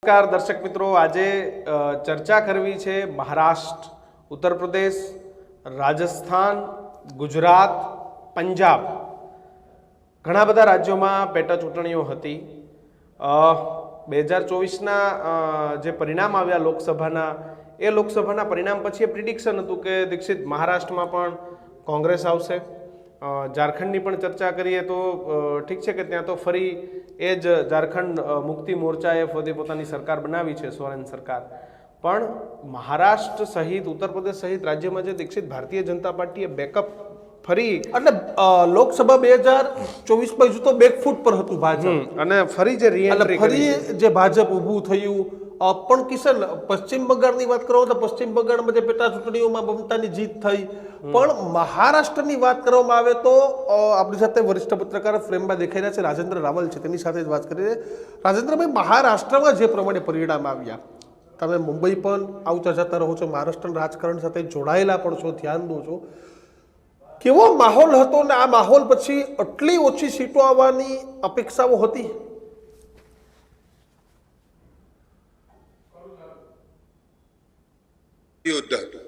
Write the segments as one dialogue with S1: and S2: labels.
S1: નમસ્કાર દર્શક મિત્રો, આજે ચર્ચા કરવી છે મહારાષ્ટ્ર, ઉત્તર પ્રદેશ, રાજસ્થાન, ગુજરાત, પંજાબ ઘણા બધા રાજ્યોમાં પેટા ચૂંટણીઓ હતી. 2024ના જે પરિણામ આવ્યા લોકસભાના પરિણામ પછી એ પ્રિડિક્શન હતું કે દીક્ષિત મહારાષ્ટ્રમાં પણ કોંગ્રેસ આવશે. ઝારખંડની પણ ચર્ચા કરીએ તો ઠીક છે કે ત્યાં તો ફરી એ જ ઝારખંડ મુક્તિ મોરચાએ પોતાની સરકાર બનાવી છે, સોરેન સરકાર. પણ મહારાષ્ટ્ર સહિત ઉત્તર પ્રદેશ સહિત રાજ્યમાં જે દીક્ષિત ભારતીય જનતા પાર્ટીએ બેકઅપ ફરી
S2: એટલે લોકસભા 2024 હજુ તો બેકફૂટ પર હતું ભાજપ,
S1: અને ફરી જે રીએન્ટ્રી
S2: ફરી જે ભાજપ ઊભું થયું. પણ કિશન, પશ્ચિમ બંગાળની વાત કરો તો પશ્ચિમ બંગાળમાં જે પેટા ચૂંટણીઓમાં મમતાની જીત થઈ, પણ મહારાષ્ટ્રની વાત કરવામાં આવે તો આપણી સાથે વરિષ્ઠ પત્રકાર ફ્રેમમાં દેખાઈ રહ્યા છે રાજેન્દ્ર રાવલ છે, તેની સાથે જ વાત કરીએ. રાજેન્દ્રભાઈ, મહારાષ્ટ્રમાં જે પ્રમાણે પરિણામ આવ્યા, તમે મુંબઈ પણ આવતા જતા રહો છો, મહારાષ્ટ્રના રાજકારણ સાથે જોડાયેલા પણ છો, ધ્યાન દો છો, કેવો માહોલ હતો ને આ માહોલ પછી આટલી ઓછી સીટો આવવાની અપેક્ષાઓ હતી?
S3: યુદ્ધ હતું,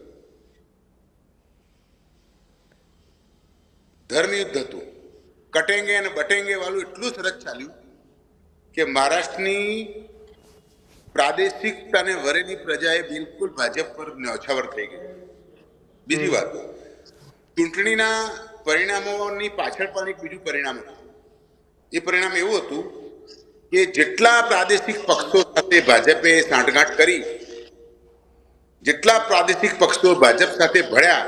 S3: ધર્મ યુદ્ધ હતું. કટેંગે અને બટેંગે વાળું એટલું સરસ ચાલ્યું કે મહારાષ્ટ્રની પ્રાદેશિકતાને વરેલી પ્રજાએ બિલકુલ ભાજપ પર ન્યોછાવર થઈ ગઈ. બીજી વાત, ચૂંટણીના પરિણામોની પાછળ પણ એક બીજું પરિણામ હતું. એ પરિણામ એવું હતું કે જેટલા પ્રાદેશિક પક્ષો સાથે ભાજપે સાંઠગાંઠ કરી, જેટલા પ્રાદેશિક પક્ષો ભાજપ સાથે ભળ્યા,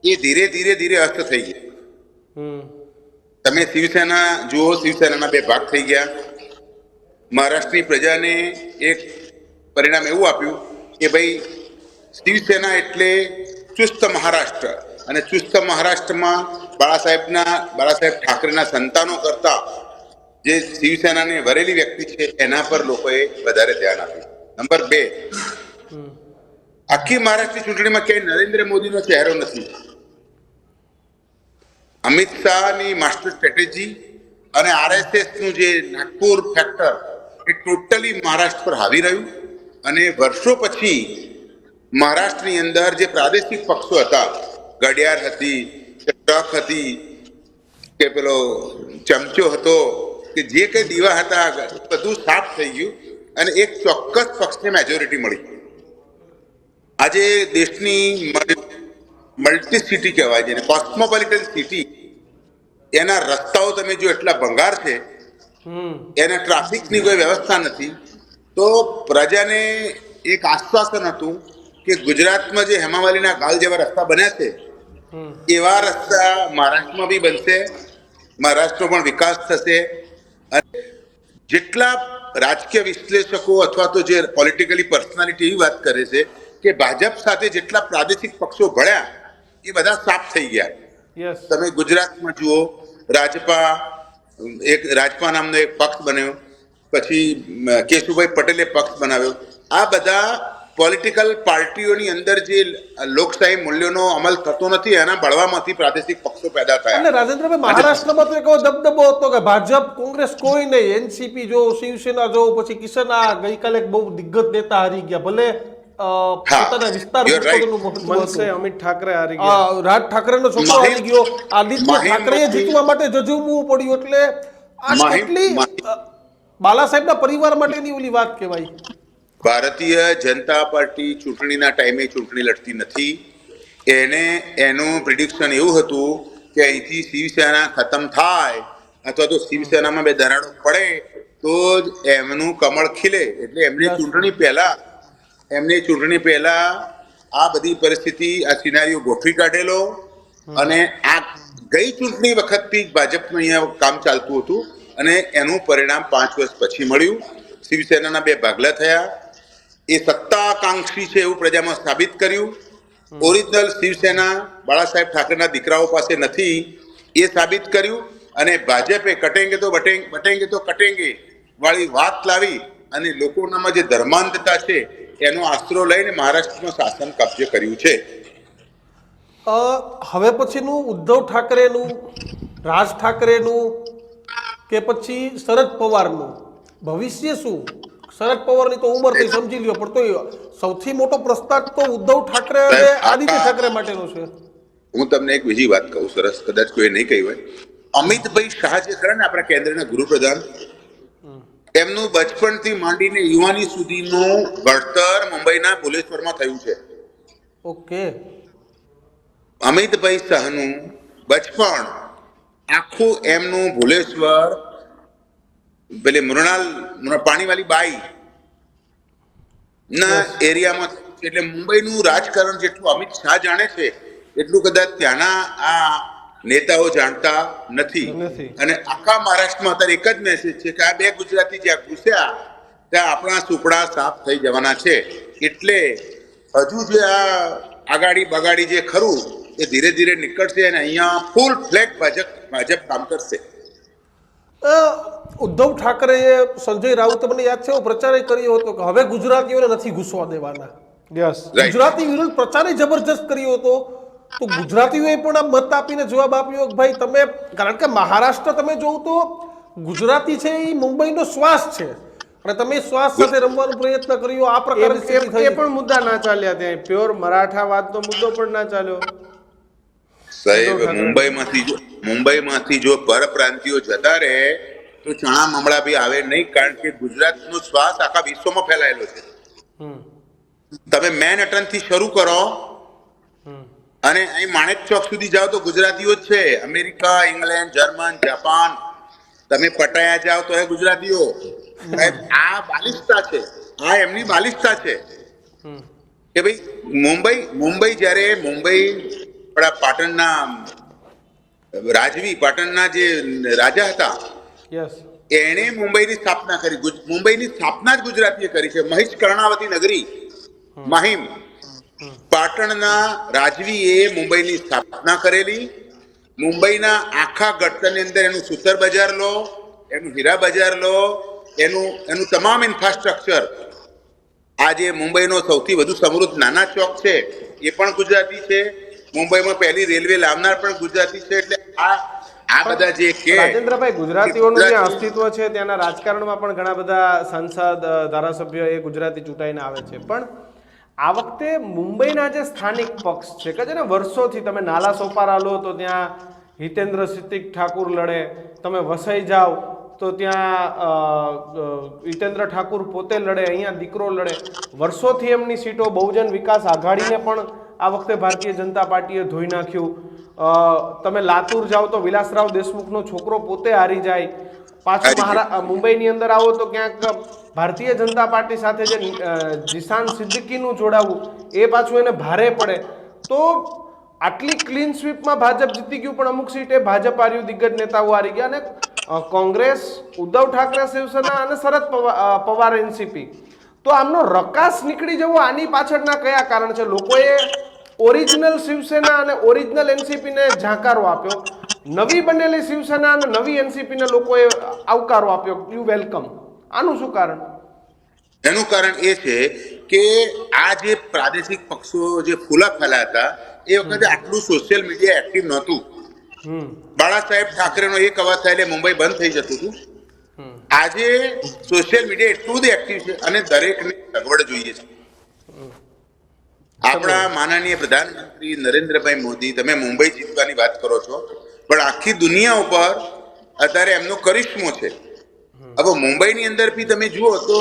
S3: એ ધીરે ધીરે અસ્ત થઈ ગયા. તમે શિવસેના જુઓ, શિવસેનાના બે ભાગ થઈ ગયા. મહારાષ્ટ્રની પ્રજાને એક પરિણામ એવું આપ્યું કે ભાઈ શિવસેના એટલે ચુસ્ત મહારાષ્ટ્ર, અને ચુસ્ત મહારાષ્ટ્રમાં બાળાસાહેબ ઠાકરેના સંતાનો કરતા જે શિવસેનાને વરેલી વ્યક્તિ છે એના પર લોકોએ વધારે ધ્યાન આપ્યું. નંબર 2, આખી મહારાષ્ટ્રની ચૂંટણીમાં ક્યાંય નરેન્દ્ર મોદીનો ચહેરો નથી. અમિત શાહની માસ્ટર સ્ટ્રેટેજી અને આરએસએસનું જે નાગપુર ફેક્ટર એ ટોટલી મહારાષ્ટ્ર પર હાવી રહ્યું. અને વર્ષો પછી મહારાષ્ટ્રની અંદર જે પ્રાદેશિક પક્ષો હતા, ઘડિયાળ હતી, ટ્રક હતી, કે પેલો ચમચો હતો, કે જે કઈ દીવા હતા, બધું સાફ થઈ ગયું અને એક ચોક્કસ પક્ષને મેજોરિટી મળી. આજે દેશની મલ્ટી સિટી કહેવાય છે, કોસ્મોપોલિટન સિટી, એના રસ્તાઓ તમે જો એટલા ભંગાર છે, એના ટ્રાફિકની કોઈ વ્યવસ્થા નથી. તો પ્રજાને એક આશ્વાસન હતું કે ગુજરાતમાં જે હેમામાલીના ગાલ જેવા રસ્તા બન્યા છે એવા રસ્તા મહારાષ્ટ્રમાં બી બનશે, મહારાષ્ટ્રનો પણ વિકાસ થશે. અને જેટલા રાજકીય વિશ્લેષકો અથવા તો જે પોલિટિકલી પર્સનાલિટી એવી વાત કરે છે કે ભાજપ સાથે જેટલા પ્રાદેશિક પક્ષો ભળ્યા એ બધા સાફ થઈ ગયા. તમે ગુજરાતમાં જુઓ, રાજપા નામનો એક પક્ષ બન્યો, પછી કેશુભાઈ પટેલે પક્ષ બનાવ્યો. આ બધા પોલિટિકલ પાર્ટીઓની અંદર જે લોકશાહી મૂલ્યોનો અમલ થતો નથી એના બળવામાંથી પ્રાદેશિક પક્ષો પેદા થયા.
S2: અને રાજેન્દ્રભાઈ, મહારાષ્ટ્રમાં તો એક દબદબો હતો કે ભાજપ કોંગ્રેસ કોઈ નહીં, એનસીપી જો, શિવસેના જો, પછી કિશન આ ગઈકાલે એક બહુ દિગ્ગજ નેતા હારી ગયા, ભલે પોતાના વિસ્તાર
S1: અમિત ઠાકરે હારી ગયા,
S2: રાજ ઠાકરેનો છોકરો હારી ગયો, આદિત્ય ઠાકરેએ જીતવા માટે જજુમવું પડ્યું. એટલે આ કેટલી બાલા સાહેબના પરિવાર માટેની ઓલી વાત કહેવાય.
S3: ભારતીય જનતા પાર્ટી ચૂંટણીના ટાઈમે ચૂંટણી લડતી નથી. એનું પ્રિડિક્શન એવું હતું કે અહીંથી શિવસેના ખતમ થાય અથવા તો શિવસેનામાં બે દરાડો પડે તો જ એમનું કમળ ખીલે. એટલે એમને ચૂંટણી પહેલા આ બધી પરિસ્થિતિ, આ સિનારીઓ ગોઠવી કાઢેલો. અને આ ગઈ ચૂંટણી વખતથી જ ભાજપનું અહીંયા કામ ચાલતું હતું અને એનું પરિણામ 5 વર્ષ પછી મળ્યું. શિવસેનાના બે ભાગલા થયા. એ સત્તાકાંક્ષી છે એવું પ્રજામાં સાબિત કર્યું. ઓરિજિનલ શિવસેના બાળાસાહેબ ઠાકરેના દીકરાઓ પાસે નથી એ સાબિત કર્યું. અને ભાજપે કટેંગે તો કટેંગે વાળી વાત લાવી અને લોકોનામાં જે ધર્માંધતા છે એનો આશરો લઈને મહારાષ્ટ્રમાં શાસન કબજે કર્યું છે.
S2: હવે પછીનું ઉદ્ધવ ઠાકરેનું, રાજ ઠાકરેનું કે પછી શરદ પવારનું ભવિષ્ય શું? શરદ પવારની તો ઉંમર થઈ સમજી લ્યો, પણ તો સૌથી મોટો પ્રસ્તાવ તો ઉદ્ધવ ઠાકરે અને આદિત્ય ઠાકરે માટેનો છે.
S3: હું તમને એક બીજી વાત કહું, સરસ, કદાચ કોઈ નહીં કહી હોય. અમિતભાઈ શાહ જે ખરા ને આપણા કેન્દ્રના ગૃહપ્રધાન, એમનું બચપણથી માંડીને યુવાની સુધીનું ઘડતર મુંબઈના ભુલેશ્વરમાં થયું છે.
S2: ઓકે.
S3: અમિતભાઈ શાહનું બચપણ આખું એમનું ભુલેશ્વર, પેલી મૃણાલ પાણીવાળી બાઈ ના એરિયામાં, એટલે મુંબઈનું રાજકારણ જેટલું અમિત શાહ જાણે છે એટલું કદાચ ત્યાંના આ નેતાઓ જાણતા નથી. અને આખા મહારાષ્ટ્રમાં અત્યારે એક જ મેસેજ છે કે આ બે ગુજરાતી જ્યાં ઘૂસ્યા ત્યાં આપણા સુપડા સાફ થઈ જવાના છે. એટલે હજુ જે આ આગાડી બગાડી જે ખરું એ ધીરે ધીરે નીકળશે અને અહીંયા ફૂલ ફ્લેગ ભાજપ કામ કરશે.
S2: ઉદ્ધવ ઠાકરેએ સંજય રાઉત, મને યાદ છે, પ્રચાર કર્યો હતો કે હવે ગુજરાતીઓને નથી ઘૂસવા દેવાના.
S1: યસ,
S2: ગુજરાતી વિરુદ્ધ પ્રચાર જબરજસ્ત કર્યો હતો. તો ગુજરાતીઓએ પણ આ મત આપીને જવાબ આપ્યો કે ભાઈ તમે, કારણ કે મહારાષ્ટ્ર તમે જોવ તો ગુજરાતી છે એ મુંબઈનો શ્વાસ છે અને તમે શ્વાસ સાથે રમવાનો પ્રયત્ન કર્યો. આ પ્રકારની સ્થિતિ થઈ.
S1: એ પણ મુદ્દા ના ચાલ્યા ત્યાં, પ્યોર મરાઠાવાદનો મુદ્દો પણ ના ચાલ્યો
S3: સાહેબ. મુંબઈમાંથી જો પરપ્રાંતિયો જતા રહે તો ચણા મમડા બી આવે નહીં, કારણ કે ગુજરાતનો શ્વાસ આખા વિશ્વમાં ફેલાયેલો છે. તમે મેનહટન થી શરૂ કરો અને અહીં માણેક ચોક સુધી જાઓ તો ગુજરાતીઓ જ છે. અમેરિકા, ઇંગ્લેન્ડ, જર્મન, જાપાન, તમે પટાયા જાઓ તો એ ગુજરાતીઓ. આ બાલિસ્તા છે, આ એમની બાલિસ્તા છે કે ભાઈ મુંબઈ જ્યારે મુંબઈ આપણા પાટણના રાજવી, પાટણના જે રાજા હતા, એણે મુંબઈની સ્થાપના કરી. મુંબઈની સ્થાપના જ ગુજરાતીએ કરી છે. મહિષ કર્ણાવતી નગરી માહિમ, પાટણના રાજવીએ મુંબઈની સ્થાપના કરેલી. મુંબઈના આખા ઘડતરની અંદર એનું સુતર બજાર લો, એનું હીરા બજાર લો, એનું તમામ ઇન્ફ્રાસ્ટ્રક્ચર. આજે મુંબઈનો સૌથી વધુ સમૃદ્ધ નાના ચોક છે એ પણ ગુજરાતી છે. મુંબઈમાં પહેલી રેલવે લાવનાર પણ ગુજરાતી છે. એટલે આ બધા જે કે
S1: રાજેન્દ્રભાઈ, ગુજરાતીઓનું જે અસ્તિત્વ છે ત્યાંના રાજકારણમાં પણ ઘણા બધા સાંસદ, ધારાસભ્ય એ ગુજરાતી ચૂંટાઈને આવે છે. પણ આ વખતે મુંબઈના જે સ્થાનિક પક્ષ છે કે જેને વર્ષોથી, તમે નાલા સોપારા લો તો ત્યાં હિતેન્દ્ર સિદ્દીક ઠાકુર લડે, તમે વસઈ જાઓ તો ત્યાં હિતેન્દ્ર ઠાકુર પોતે લડે, અહીંયા દીકરો લડે. વર્ષોથી એમની સીટો, બહુજન વિકાસ આઘાડીને પણ આ વખતે ભારતીય જનતા પાર્ટીએ ધોઈ નાખ્યું. તમે લાતુર જાઓ તો વિલાસરાવ દેશમુખનો છોકરો પોતે હારી જાય. પાછું મુંબઈની અંદર આવો તો ક્યાંક ભારતીય જનતા પાર્ટી સાથે જે જીશાન સિદ્દીકીનું જોડાવું એ પાછું એને ભારે પડે. તો આટલી ક્લીન સ્વીપમાં ભાજપ જીતી ગયું, પણ અમુક સીટે ભાજપ હાર્યું, દિગ્ગજ નેતાઓ હારી ગયા. અને કોંગ્રેસ, ઉદ્ધવ ઠાકરે શિવસેના અને શરદ પવાર એનસીપી, તો આમનો રકાસ નીકળી જવો આની પાછળના કયા કારણ છે? લોકોએ ઓરિજિનલ શિવસેના અને ઓરિજિનલ એનસીપીને ઝાંકારો આપ્યો, નવી બનેલી શિવસેના અને નવી એનસીપીને લોકોએ આવકારો આપ્યો, યુ વેલકમ. આનું શું કારણ?
S3: એનું કારણ એ છે કે આ જે પ્રાદેશિક પક્ષો જે ફૂલા ફેલા હતા એ વખતે આટલું સોશિયલ મીડિયા એક્ટિવ નહોતું. બાળા સાહેબ ઠાકરેનો એક અવાજ થાય એટલે મુંબઈ બંધ થઈ જતું હતું. આજે સોશિયલ મીડિયા એટલું બધું એક્ટિવ છે અને દરેકને સગવડ જોઈએ છે. આપણા માનનીય પ્રધાનમંત્રી નરેન્દ્રભાઈ મોદી, તમે મુંબઈ જીતવાની વાત કરો છો, પણ આખી દુનિયા ઉપર અત્યારે એમનો કરિશ્મો છે. હવે મુંબઈની અંદર બી તમે જુઓ તો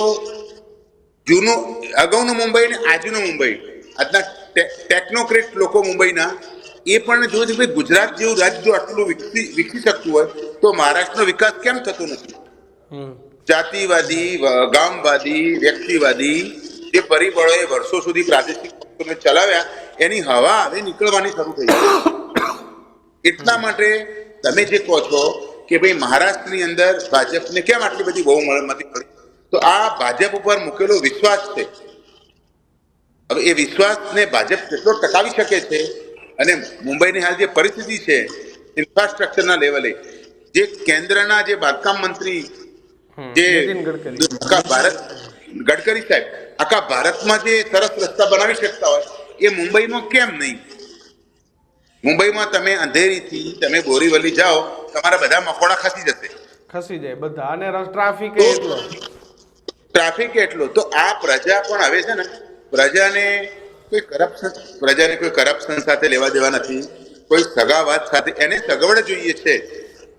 S3: જૂનું, અગાઉનું મુંબઈ ને આજનું મુંબઈ, આજના ટેકનોક્રેટ લોકો મુંબઈના એ પણ જો ભાઈ ગુજરાત જેવું રાજ્ય જો આટલું વિકસી શકતું હોય તો મહારાષ્ટ્રનો વિકાસ કેમ થતો નથી? જાતિવાદી, ગામવાદી, વ્યક્તિવાદી જે પરિબળોએ વર્ષો સુધી પ્રાદેશિક પક્ષોને ચલાવ્યા એની હવા હવે નીકળવાની શરૂ થઈ છે. એટલા માટે તમે જે કહો છો કે ભાઈ મહારાષ્ટ્રની અંદર ભાજપને કેમ આટલી બધી બહુમતી મળી, તો આ ભાજપ ઉપર મૂકેલો વિશ્વાસ છે. હવે એ વિશ્વાસને ભાજપ કેટલો ટકાવી શકે છે? અને મુંબઈની હાલ જે પરિસ્થિતિ છે ઇન્ફ્રાસ્ટ્રક્ચરના લેવલે, જે કેન્દ્રના જે બાંધકામ મંત્રી જે ગડકરી સાહેબ આખા ભારતમાં જે સરસ રસ્તા બનાવી શકતા હોય એ મુંબઈમાં કેમ નહીં? મુંબઈમાં તમે અંધેરીથી તમે બોરીવલી જાઓ, તમારા બધા મકોડા ખસી જશે,
S1: ખસી જાય બધા. અને ટ્રાફિક
S3: ટ્રાફિક એટલો તો આ પ્રજા પણ હવે છે ને પ્રજાને કોઈ કરપ્શન સાથે લેવા દેવા નથી, કોઈ સગાવાદ સાથે. એને સગવડ જોઈએ છે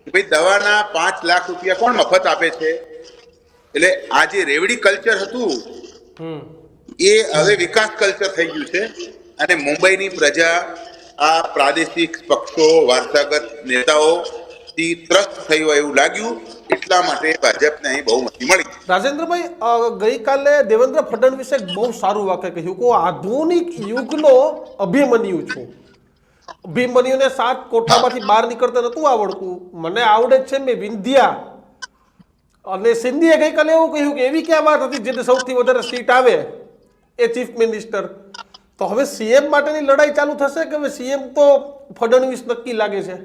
S3: કે ભાઈ દવાના 5 લાખ રૂપિયા કોણ મફત આપે છે. એટલે આ જે રેવડી કલ્ચર હતું એ હવે વિકાસ કલ્ચર થઈ ગયું છે. અને મુંબઈની પ્રજા આ પ્રાદેશિક પક્ષો વારસાગત નેતાઓથી ત્રસ્ત થઈ હોય એવું લાગ્યું, એટલા માટે ભાજપને અહીં બહુમતી મળી.
S2: રાજેન્દ્રભાઈ, ગઈકાલે દેવેન્દ્ર ફડણવીસે એક બહુ સારું વાક્ય કહ્યું કે હું આધુનિક યુગનો અભિમન્યુ છું. અભિમન્યુને 7 કોઠામાંથી બહાર નીકળતા નતું આવડતું, મને આવડે જ છે, મેં વિંધ્યા. અને સિંધીએ ગઈકાલે એવું કહ્યું કે એવી ક્યાં વાત હતી જેને સૌથી વધારે સીટ આવે એ ચીફ મિનિસ્ટર. તો હવે સીએમ માટેની લડાઈ ચાલુ થશે કે હવે સીએમ તો ફડણવીસ નક્કી લાગે છે?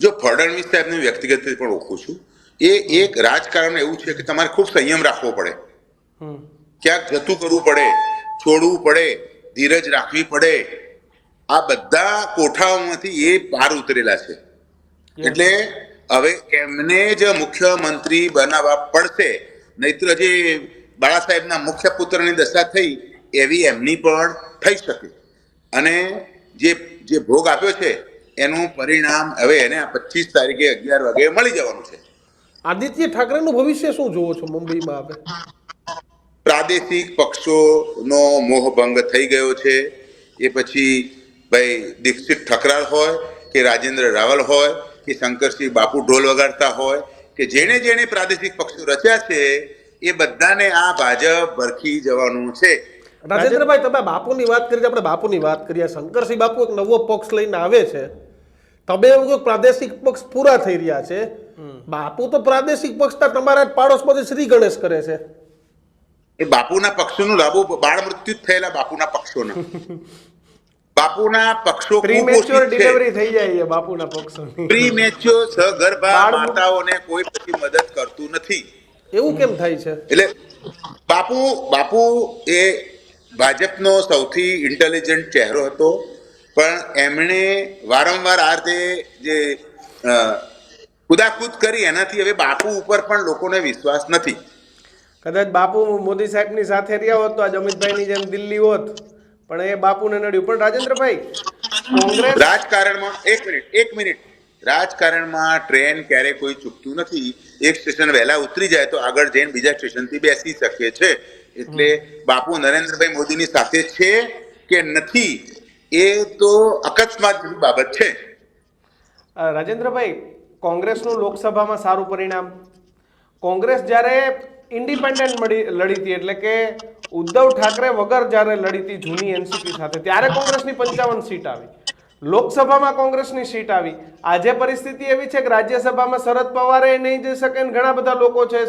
S3: જો ફડણવીસ સાહેબને વ્યક્તિગત રીતે પણ ઓળખું છું, એ એક રાજકારણ એવું છે કે તમારે ખૂબ સંયમ રાખવો પડે, ક્યાંક જતું કરવું પડે, છોડવું પડે, ધીરજ રાખવી પડે. આ બધા કોઠાઓમાંથી એ પાર ઉતરેલા છે. એટલે હવે એમને જ મુખ્યમંત્રી બનાવવા પડશે, નહીતર જે બાળા સાહેબના મુખ્ય પુત્રની દશા થઈ એવી એમની પણ થઈ શકે. અને જે ભોગ આપ્યો છે એનું પરિણામ હવે એને 25 તારીખે 11 વાગે મળી જવાનું છે.
S2: આદિત્ય ઠાકરેનું ભવિષ્ય શું જોવો છો મુંબઈમાં? આપણે
S3: પ્રાદેશિક પક્ષોનો મોહભંગ થઈ ગયો છે. એ પછી ભાઈ દીક્ષિત ઠકરાર હોય કે રાજેન્દ્ર રાવલ હોય કે શંકરસિંહ બાપુ ઢોલ વગાડતા હોય કે જેણે જેણે પ્રાદેશિક પક્ષો રચ્યા છે એ બધાને આ ભાજપ ભરખી જવાનું છે.
S2: રાજેન્દ્રભાઈ, તમે બાપુની વાત કરી, આપણે બાપુની વાત કરીએ. શંકરસિંહ બાપુ એક નવો પક્ષ લઈને આવે છે, તમે એવું પ્રાદેશિક પક્ષ પૂરા થઈ રહ્યા છે. બાપુ તો પ્રાદેશિક પક્ષના તમારા પાડોશમાંથી શ્રી ગણેશ કરે છે.
S3: એ બાપુના પક્ષોનું લાભો બાળ મૃત્યુ થયેલા બાપુના પક્ષોના બાપુના પક્ષો
S1: પ્રીમેચ્યોર ડિલિવરી થઈ જાય છે બાપુના પક્ષોની.
S3: પ્રીમેચ્યોર સગર્ભા માતાઓને કોઈ પછી મદદ કરતું નથી.
S2: એવું કેમ થાય છે?
S3: એટલે બાપુ એ ભાજપનો સૌથી ઇન્ટેલિજન્ટ ચહેરો હતો, પણ એમણે વારંવાર આ રીતે જે કુદાકૂદ કરી એનાથી હવે બાપુ ઉપર પણ લોકોને વિશ્વાસ નથી.
S1: કદાચ બાપુ મોદી સાહેબની સાથે રહ્યા હોત તો આજ અમિતભાઈની જેમ દિલ્હી હોત, પણ એ બાપુને નડ્યું. પણ રાજેન્દ્રભાઈ, કોંગ્રેસ
S3: રાજકારણમાં એક મિનિટ રાજકારણમાં ટ્રેન ક્યારે કોઈ ચૂકતું નથી. એક સ્ટેશન વહેલા ઉતરી જાય તો આગળ જઈને બીજા સ્ટેશનથી બેસી શકે છે. એટલે બાપુ નરેન્દ્રભાઈ મોદીની સાથે છે કે નથી એ તો અકસ્માત બાબત છે.
S1: રાજેન્દ્રભાઈ, કોંગ્રેસનું લોકસભામાં સારું પરિણામ. કોંગ્રેસ જ્યારે ઇન્ડિપેન્ડન્ટ લડી હતી, એટલે કે ઉદ્ધવ ઠાકરે વગર જ્યારે લડી હતી જૂની એનસીપી સાથે, ત્યારે કોંગ્રેસની 55 સીટ આવી. લોકસભામાં કોંગ્રેસની સીટ આવી. આજે પરિસ્થિતિ એવી છે કે રાજ્યસભામાં શરદ પવારે નહીં જઈ શકે ને ઘણા બધા લોકો છે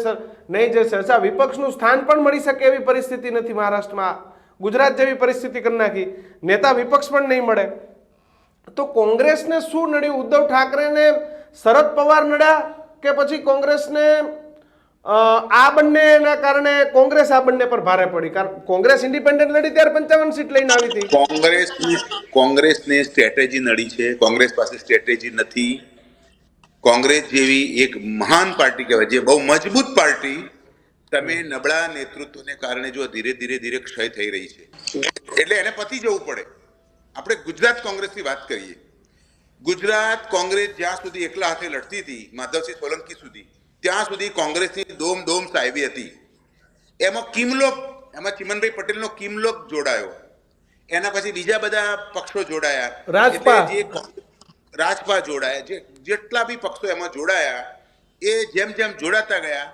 S1: નહીં જઈ શકે. વિપક્ષનું સ્થાન પણ મળી શકે એવી પરિસ્થિતિ નથી મહારાષ્ટ્રમાં. ગુજરાત જેવી પરિસ્થિતિ કરી નાખી, નેતા વિપક્ષ પણ નહીં મળે. તો કોંગ્રેસને શું નડ્યું? ઉદ્ધવ ઠાકરેને શરદ પવાર નડ્યા કે પછી કોંગ્રેસને આ બંનેના કારણે કોંગ્રેસ આ બંને પર ભારે પડી? કારણ કોંગ્રેસ ઇન્ડિપેન્ડન્ટ લડી ત્યારે 55 સીટ લઈને આવી હતી.
S3: કોંગ્રેસને સ્ટ્રેટેજી નડી છે. કોંગ્રેસ પાસે સ્ટ્રેટેજી નથી. કોંગ્રેસ જેવી એક મહાન પાર્ટી કહેવાય, જે બહુ મજબૂત પાર્ટી, તમે નબળા નેતૃત્વને કારણે જો ધીરે ધીરે ક્ષય થઈ રહી છે, એટલે એને પતી જવું પડે. આપણે ગુજરાત કોંગ્રેસની વાત કરીએ. ગુજરાત કોંગ્રેસ જ્યાં સુધી એકલા હાથે લડતી હતી, માધવસિંહ સોલંકી સુધી, ત્યાં સુધી કોંગ્રેસની દોમ સાહેબી હતી. એમાં ચિમનભાઈ પટેલનો કિમલોક જોડાયો, એના પછી બીજા બધા પક્ષો જોડાયા, રાજપા જોડાયા, જેટલા બી પક્ષો એમાં જોડાયા, એ જેમ જેમ જોડાતા ગયા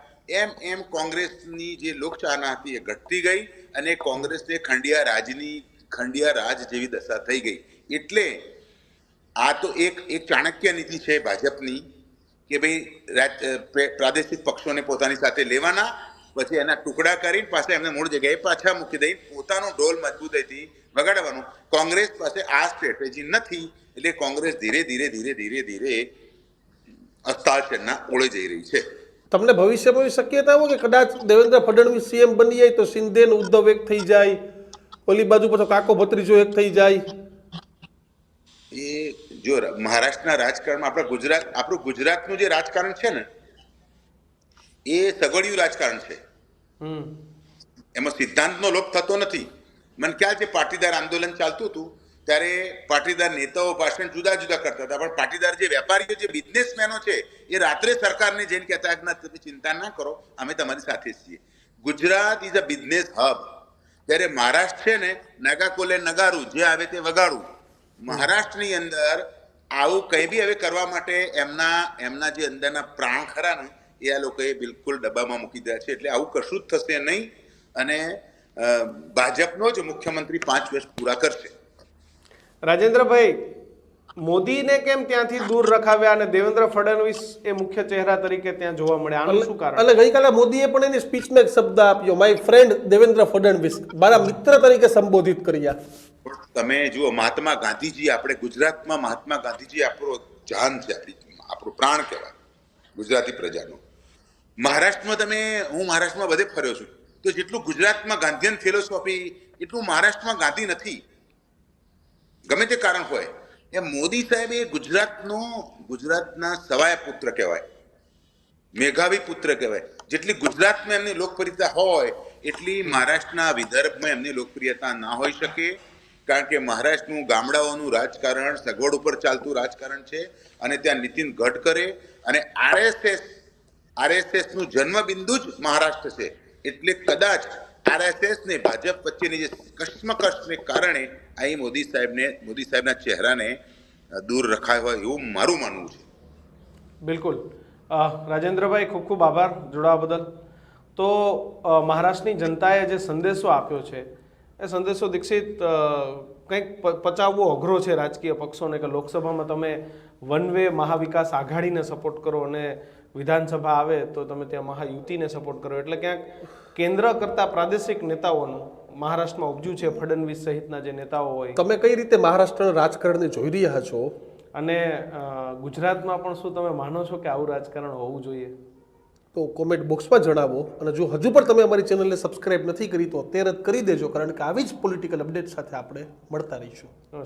S3: એમ કોંગ્રેસની જે લોકચાહના હતી એ ઘટતી ગઈ અને કોંગ્રેસને ખંડિયા રાજ જેવી દશા થઈ ગઈ. એટલે આ તો એક ચાણક્ય નીતિ છે ભાજપની કે ભાઈ પ્રાદેશિક પક્ષોને પોતાની સાથે લેવાના, પછી એના ટુકડા કરીને પાછા એમને મૂળ જગ્યાએ પાછા મૂકી દઈ પોતાનો ઢોલ મજબૂતાઈથી વગાડવાનું. કોંગ્રેસ પાસે આ સ્ટ્રેટેજી નથી, એટલે કોંગ્રેસ ધીરે ધીરે અસ્તાચરના ઓળે જઈ રહી છે.
S2: તમને ભવિષ્યમાં શક્યતા હોય કે કદાચ દેવેન્દ્ર ફડણવીસ સીએમ બની જાય તો શિંદે ને ઉદ્ધવ એક થઈ જાય, ઓલી બાજુ પાછો કાકો ભત્રીજો એક થઈ જાય?
S3: એ જો મહારાષ્ટ્રના રાજકારણમાં આપણું ગુજરાતનું જે રાજકારણ છે ને એ સગડિયું રાજકારણ છે.
S1: હમ
S3: એમાં સિદ્ધાંતનો લોપ થતો નથી. મને ખ્યાલ છે પાટીદાર આંદોલન ચાલતું હતું ત્યારે પાટીદાર નેતાઓ ભાષણ જુદા જુદા કરતા હતા, પણ પાટીદાર જે વેપારીઓ જે બિઝનેસમેનો છે એ રાત્રે સરકારને જઈને કહેતા કે ના તમે ચિંતા ના કરો, અમે તમારી સાથે છીએ. Gujarat is a business hub. જ્યારે મહારાષ્ટ્ર છે ને નગા કોલે નગારું, જે આવે તે વગાડું. મહારાષ્ટ્રની અંદર આવું કંઈ બી હવે કરવા માટે એમના જે અંદરના પ્રાણ ખરા ને એ આ લોકોએ બિલકુલ ડબ્બામાં મૂકી દીધા છે. એટલે આવું કશું જ થશે નહીં અને ભાજપનો જ મુખ્યમંત્રી 5 વર્ષ પૂરા કરશે.
S1: રાજેન્દ્રભાઈ, મોદીને કેમ ત્યાંથી દૂર રખાવ્યા અને દેવેન્દ્ર ફડણવીસ એ મુખ્ય ચહેરા તરીકે ત્યાં જોવા મળ્યા, આનું શું કારણ?
S2: એટલે ગઈકાલે મોદીએ પણ એની સ્પીચમાં એક શબ્દ આપ્યો, માય ફ્રેન્ડ દેવેન્દ્ર ફડણવીસ, મારા મિત્ર તરીકે સંબોધિત કર્યા.
S3: તમે જુઓ મહાત્મા ગાંધીજી, આપણે ગુજરાતમાં મહાત્મા ગાંધીજી આપણો જાન છે, આપણો પ્રાણ કહેવાય ગુજરાતી પ્રજાનો. મહારાષ્ટ્રમાં હું મહારાષ્ટ્રમાં બધે ફર્યો છું, તો જેટલું ગુજરાતમાં ગાંધીયન ફિલોસોફી એટલું મહારાષ્ટ્રમાં ગાંધી નથી, ગમે તે કારણ હોય. એ મોદી સાહેબ એ ગુજરાતના સવાયા પુત્ર કહેવાય, મેઘાવી પુત્ર કહેવાય. જેટલી ગુજરાતમાં એમની લોકપ્રિયતા હોય એટલી મહારાષ્ટ્રના વિદર્ભમાં એમની લોકપ્રિયતા ના હોઈ શકે, કારણ કે મહારાષ્ટ્રનું ગામડાઓનું રાજકારણ સગવડ ઉપર ચાલતું રાજકારણ છે અને ત્યાં નીતિન ગડકરે અને આરએસએસ નું જન્મબિંદુ જ મહારાષ્ટ્ર છે. એટલે કદાચ આરએસએસ ને ભાજપ વચ્ચેની જે કશ્મકશને કારણે અહીં મોદી સાહેબના ચહેરાને દૂર રખાય હોય એવું મારું માનવું છે.
S1: બિલકુલ. રાજેન્દ્રભાઈ, ખૂબ ખૂબ આભાર જોડાવા બદલ. તો મહારાષ્ટ્રની જનતાએ જે સંદેશો આપ્યો છે એ સંદેશો દીક્ષિત કંઈક પચાવવો અઘરો છે રાજકીય પક્ષોને, કે લોકસભામાં તમે વન વે મહાવિકાસ આઘાડીને સપોર્ટ કરો અને વિધાનસભા આવે તો તમે ત્યાં મહાયુતિને સપોર્ટ કરો. એટલે ક્યાંક કેન્દ્ર કરતાં પ્રાદેશિક નેતાઓનું મહારાષ્ટ્રમાં ઉપજ્યું છે, ફડણવીસ સહિતના જે નેતાઓ હોય.
S2: તમે કઈ રીતે મહારાષ્ટ્રના રાજકારણને જોઈ રહ્યા છો
S1: અને ગુજરાતમાં પણ શું તમે માનો છો કે આવું રાજકારણ હોવું જોઈએ?
S2: તો કોમેન્ટ બોક્સમાં જણાવો. અને જો હજુ પણ તમે અમારી ચેનલને સબસ્ક્રાઇબ નથી કરી તો અત્યારે જ કરી દેજો, કારણ કે આવી જ પોલિટિકલ અપડેટ સાથે આપણે મળતા રહીશું.